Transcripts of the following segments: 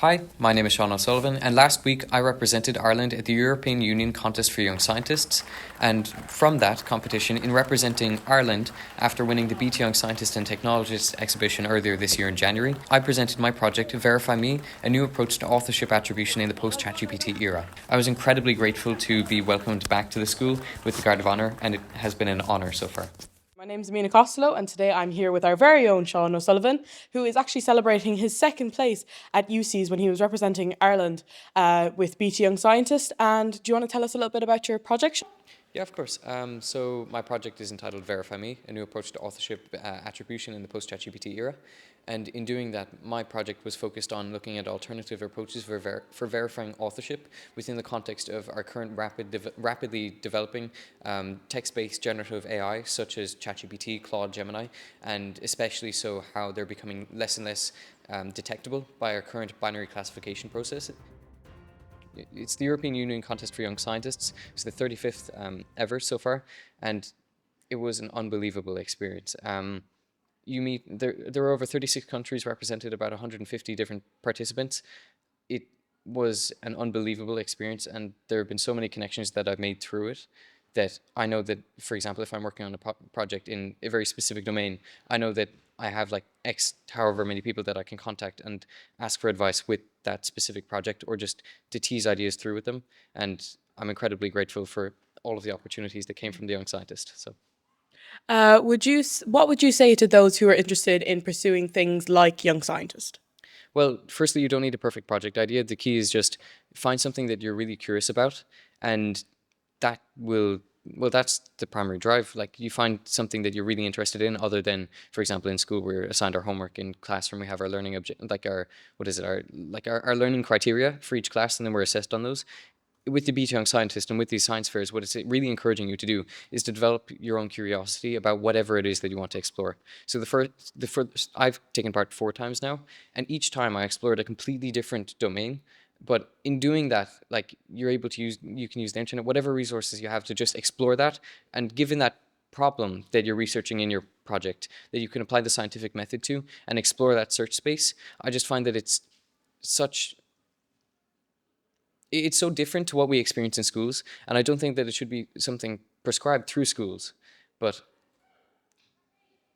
Hi, my name is Sean O'Sullivan, and last week I represented Ireland at the European Union Contest for Young Scientists, and from that competition, in representing Ireland after winning the Beat Young Scientist and Technologist exhibition earlier this year in January, I presented my project, Verify Me, a new approach to authorship attribution in the post-ChatGPT era. I was incredibly grateful to be welcomed back to the school with the Guard of Honour, and it has been an honour so far. My name's Amina Costello, and today I'm here with our very own Sean O'Sullivan, who is actually celebrating his second place at EUYCS when he was representing Ireland with Beat Young Scientist. And do you want to tell us a little bit about your project, Sean? Yeah, of course. So my project is entitled Verify Me, a new approach to authorship attribution in the post-ChatGPT era. And in doing that, my project was focused on looking at alternative approaches for verifying authorship within the context of our current rapidly developing text-based generative AI, such as ChatGPT, Claude, Gemini, and especially so how they're becoming less and less detectable by our current binary classification process. It's the European Union Contest for Young Scientists. It's the 35th ever so far, and it was an unbelievable experience. There were over 36 countries represented, about 150 different participants. It was an unbelievable experience, and there have been so many connections that I've made through it that I know that, for example, if I'm working on a project in a very specific domain, I know that I have like X however many people that I can contact and ask for advice with that specific project, or just to tease ideas through with them. And I'm incredibly grateful for all of the opportunities that came from the Young Scientist. So. What would you say to those who are interested in pursuing things like Young Scientist? Well, firstly, you don't need a perfect project idea. The key is just find something that you're really curious about, and that will, well, that's the primary drive. Like, you find something that you're really interested in, other than, for example, in school we're assigned our homework. In classroom we have our learning our learning criteria for each class, and then we're assessed on those. With the Beat Young Scientist and with these science fairs, what it's really encouraging you to do is to develop your own curiosity about whatever it is that you want to explore. So the first I've taken part 4 times now, and each time I explored a completely different domain. But in doing that, like, you can use the internet, whatever resources you have, to just explore that. And given that problem that you're researching in your project, that you can apply the scientific method to and explore that search space, I just find that it's so different to what we experience in schools, and I don't think that it should be something prescribed through schools, but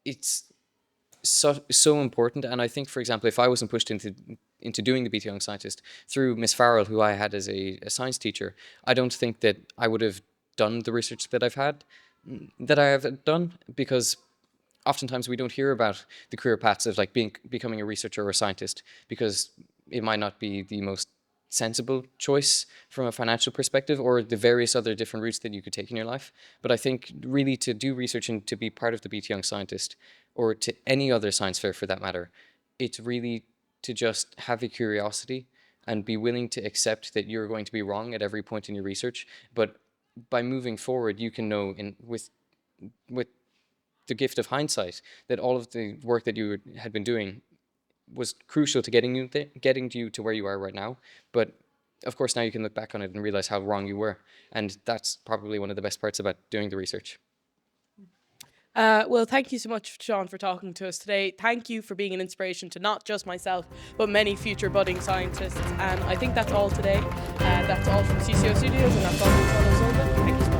it's so important. And I think, for example, if I wasn't pushed into doing the Beat Young Scientist through Miss Farrell, who I had as a science teacher, I don't think that I would have done the research that I have done, because oftentimes we don't hear about the career paths of like becoming a researcher or a scientist, because it might not be the most sensible choice from a financial perspective, or the various other different routes that you could take in your life. But I think really to do research and to be part of the Beat Young Scientist, or to any other science fair for that matter, it's really to just have a curiosity and be willing to accept that you're going to be wrong at every point in your research. But by moving forward, you can know with the gift of hindsight that all of the work that you had been doing was crucial to getting you to where you are right now. But of course, now you can look back on it and realize how wrong you were. And that's probably one of the best parts about doing the research. Well, thank you so much, Sean, for talking to us today. Thank you for being an inspiration to not just myself, but many future budding scientists. And I think that's all today. That's all from CCO Studios, and that's all from Sean O'Sullivan. Thank you so much.